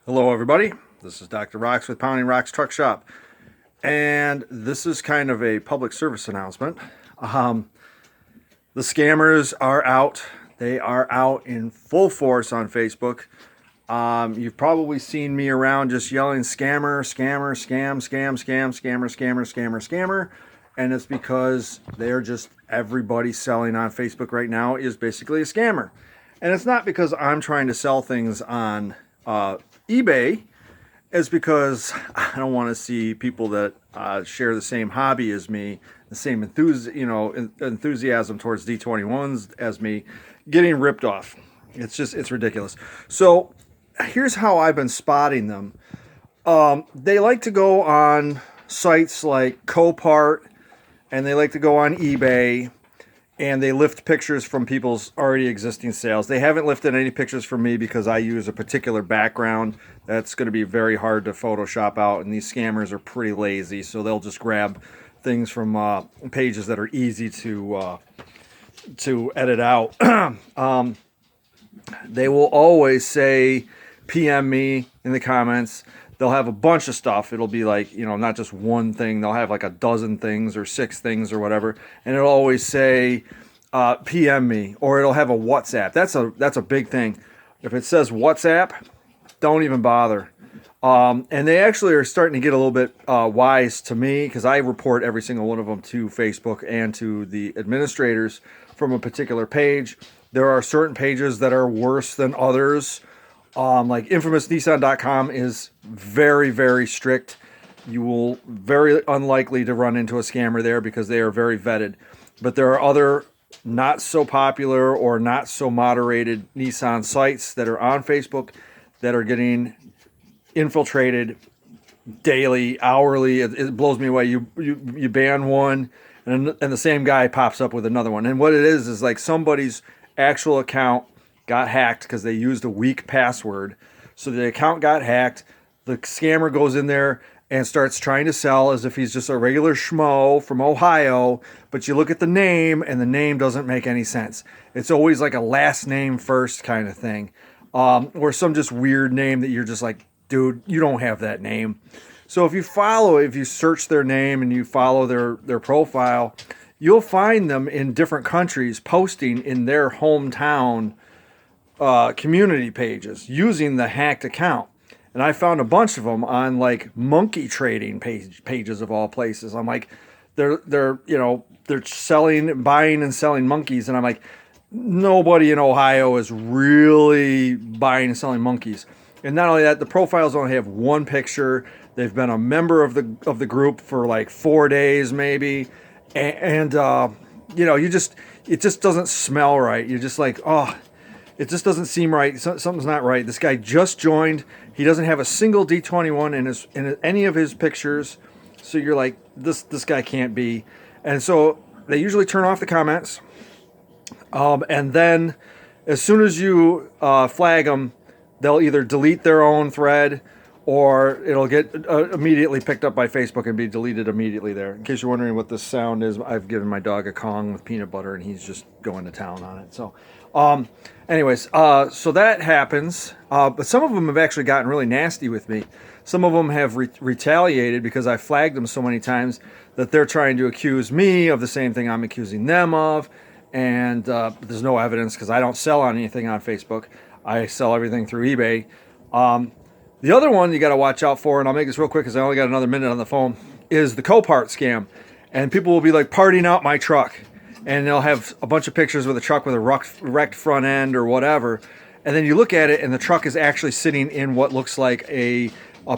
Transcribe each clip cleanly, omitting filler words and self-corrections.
Hello everybody, this is Dr. Rocks with Pounding Rocks Truck Shop, and this is kind of a public service announcement. The scammers are out. They are out in full force on Facebook. You've probably seen me around just yelling scammer, scammer, scam, scam, scam, scammer, scammer, scammer, scammer, and it's because they're just, everybody selling on Facebook right now is basically a scammer. And it's not because I'm trying to sell things on eBay. It's because I don't want to see people that share the same hobby as me, the same enthusiasm towards D21s as me, getting ripped off. It's ridiculous. So here's how I've been spotting them. They like to go on sites like Copart, and they like to go on eBay, and they lift pictures from people's already existing sales. They haven't lifted any pictures from me because I use a particular background that's going to be very hard to Photoshop out, and these scammers are pretty lazy, so they'll just grab things from pages that are easy to edit out. They will always say, PM me in the comments. They'll have a bunch of stuff. It'll be like, not just one thing. They'll have like a dozen things or 6 things or whatever. And it'll always say, PM me, or it'll have a WhatsApp. That's a big thing. If it says WhatsApp, don't even bother. And they actually are starting to get a little bit wise to me, because I report every single one of them to Facebook and to the administrators from a particular page. There are certain pages that are worse than others. Like infamousnissan.com is very, very strict. You will very unlikely to run into a scammer there because they are very vetted. But there are other not so popular or not so moderated Nissan sites that are on Facebook that are getting infiltrated daily, hourly. It blows me away. You ban one, and the same guy pops up with another one. And what it is like somebody's actual account got hacked because they used a weak password. So the account got hacked. The scammer goes in there and starts trying to sell as if he's just a regular schmo from Ohio. But you look at the name, and the name doesn't make any sense. It's always like a last name first kind of thing. Or some just weird name that you're just like, dude, you don't have that name. So if you search their name and you follow their profile, you'll find them in different countries posting in their hometown community pages using the hacked account. And I found a bunch of them on like monkey trading pages of all places. I'm like, they're buying and selling monkeys, and I'm like, nobody in Ohio is really buying and selling monkeys. And not only that, the profiles only have one picture. They've been a member of the group for like 4 days maybe, and it just doesn't smell right. You're just like, oh, it just doesn't seem right. Something's not right. This guy just joined. He doesn't have a single D21 in any of his pictures. So you're like, this guy can't be. And so they usually turn off the comments. And then as soon as you flag them, they'll either delete their own thread, or it'll get immediately picked up by Facebook and be deleted immediately there. In case you're wondering what this sound is, I've given my dog a Kong with peanut butter, and he's just going to town on it. So so that happens. But some of them have actually gotten really nasty with me. Some of them have retaliated because I flagged them so many times that they're trying to accuse me of the same thing I'm accusing them of. And there's no evidence because I don't sell on anything on Facebook. I sell everything through eBay. The other one you got to watch out for, and I'll make this real quick because I only got another minute on the phone, is the Copart scam. And people will be like partying out my truck, and they'll have a bunch of pictures with a truck with a wrecked front end or whatever. And then you look at it, and the truck is actually sitting in what looks like a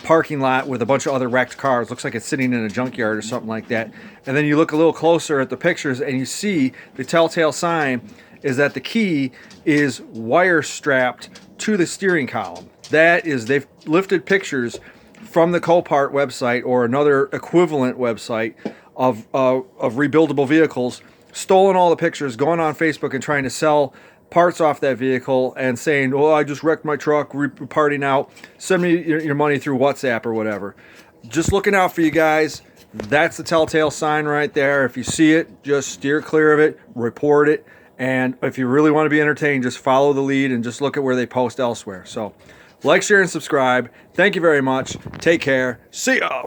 parking lot with a bunch of other wrecked cars. Looks like it's sitting in a junkyard or something like that. And then you look a little closer at the pictures, and you see the telltale sign is that the key is wire strapped to the steering column. That is, they've lifted pictures from the Copart website or another equivalent website of rebuildable vehicles, stolen all the pictures, going on Facebook and trying to sell parts off that vehicle and saying, oh, I just wrecked my truck, parting out, send me your money through WhatsApp or whatever. Just looking out for you guys. That's the telltale sign right there. If you see it, just steer clear of it, report it. And if you really want to be entertained, just follow the lead and just look at where they post elsewhere. So Like, share, and subscribe. Thank you very much. Take care. See ya.